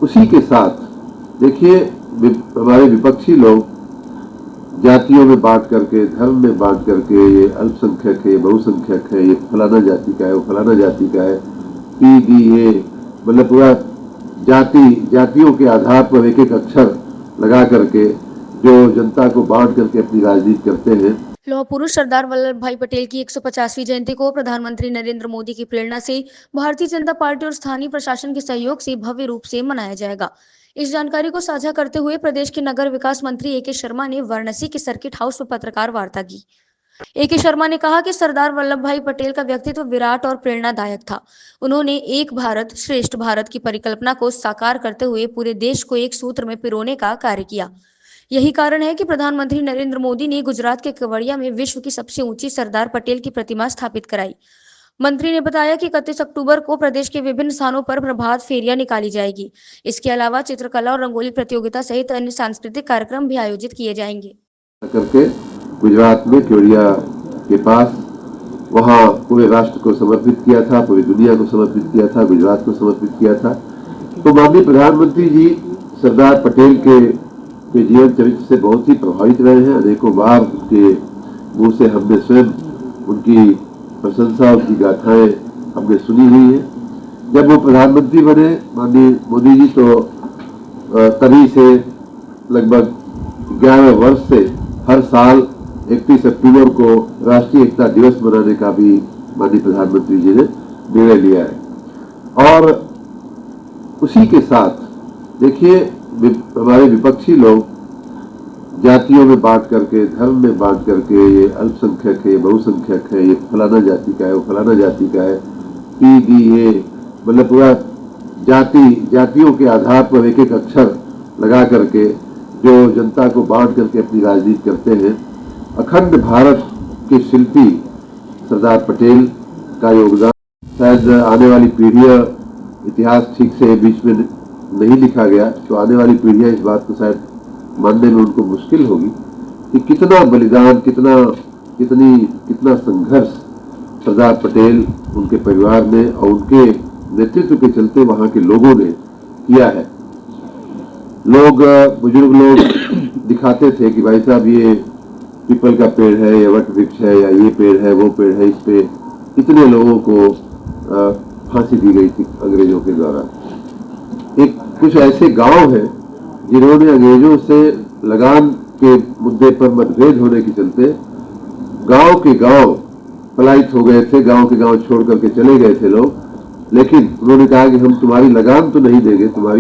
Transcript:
उसी के साथ देखिए हमारे विपक्षी लोग जातियों में बांट करके, धर्म में बांट करके, ये अल्पसंख्यक है, ये बहुसंख्यक है, ये फलाना जाति का है, वो फलाना जाति का है, PDA मतलब पूरा जातियों के आधार पर एक एक अक्षर लगा करके जो जनता को बांट करके अपनी राजनीति करते हैं। लौह पुरुष सरदार वल्लभ भाई पटेल की 150वीं जयंती को प्रधानमंत्री नरेंद्र मोदी की प्रेरणा से भारतीय जनता पार्टी और स्थानीय प्रशासन के सहयोग से भव्य रूप से मनाया जाएगा। इस जानकारी को साझा करते हुए प्रदेश के नगर विकास मंत्री AK शर्मा ने वाराणसी के सर्किट हाउस में पत्रकार वार्ता की। AK शर्मा ने कहा कि सरदार वल्लभ भाई पटेल का व्यक्तित्व विराट और प्रेरणादायक था। उन्होंने एक भारत श्रेष्ठ भारत की परिकल्पना को साकार करते हुए पूरे देश को एक सूत्र में पिरोने का कार्य किया। यही कारण है कि प्रधानमंत्री नरेंद्र मोदी ने गुजरात के केवड़िया में विश्व की सबसे ऊंची सरदार पटेल की प्रतिमा स्थापित कराई। मंत्री ने बताया कि 31 अक्टूबर को प्रदेश के विभिन्न स्थानों पर प्रभात फेरियां निकाली जाएगी। इसके अलावा चित्रकला और रंगोली प्रतियोगिता सहित अन्य सांस्कृतिक कार्यक्रम भी आयोजित किए जाएंगे। करके गुजरात में केवड़िया के पास वहाँ पूरे राष्ट्र को समर्पित किया था, पूरी दुनिया को समर्पित किया था, गुजरात को समर्पित किया था। तो माननीय प्रधानमंत्री जी सरदार पटेल के जीवन चरित्र से बहुत ही प्रभावित रहे हैं। अनेकों बार उनके मुंह से हमने स्वयं उनकी प्रशंसा, उनकी गाथाएं हमने सुनी हुई है। जब वो प्रधानमंत्री बने माननीय मोदी जी तो तभी से लगभग 11 वर्ष से हर साल 31 अक्टूबर को राष्ट्रीय एकता दिवस मनाने का भी माननीय प्रधानमंत्री जी ने निर्णय लिया है। और उसी के साथ देखिए हमारे विपक्षी लोग जातियों में बांट करके, धर्म में बांट करके, ये अल्पसंख्यक है, बहुसंख्यक है, ये फलाना जाति का है, वो फलाना जाति का है, PDA मतलब पूरा जातियों के आधार पर एक एक अक्षर लगा करके जो जनता को बांट करके अपनी राजनीति करते हैं। अखंड भारत के शिल्पी सरदार पटेल का योगदान शायद आने वाली पीढ़ियां, इतिहास ठीक से बीच में नहीं लिखा गया तो आने वाली पीढ़ियां इस बात को शायद मानने में उनको मुश्किल होगी कि कितना बलिदान, कितना संघर्ष सरदार पटेल, उनके परिवार ने और उनके नेतृत्व के चलते वहां के लोगों ने किया है। बुजुर्ग लोग दिखाते थे कि भाई साहब ये पीपल का पेड़ है, या वट वृक्ष है, या ये पेड़ है, वो पेड़ है, इस पे कितने लोगों को फांसी दी गई थी अंग्रेजों के द्वारा। एक कुछ ऐसे गांव हैं जिन्होंने अंग्रेजों से लगान के मुद्दे पर मतभेद होने के चलते गांव के गांव पलायित हो गए थे, गांव के गांव छोड़ करके चले गए थे लोग, लेकिन उन्होंने कहा कि हम तुम्हारी लगान तो नहीं देंगे, तुम्हारी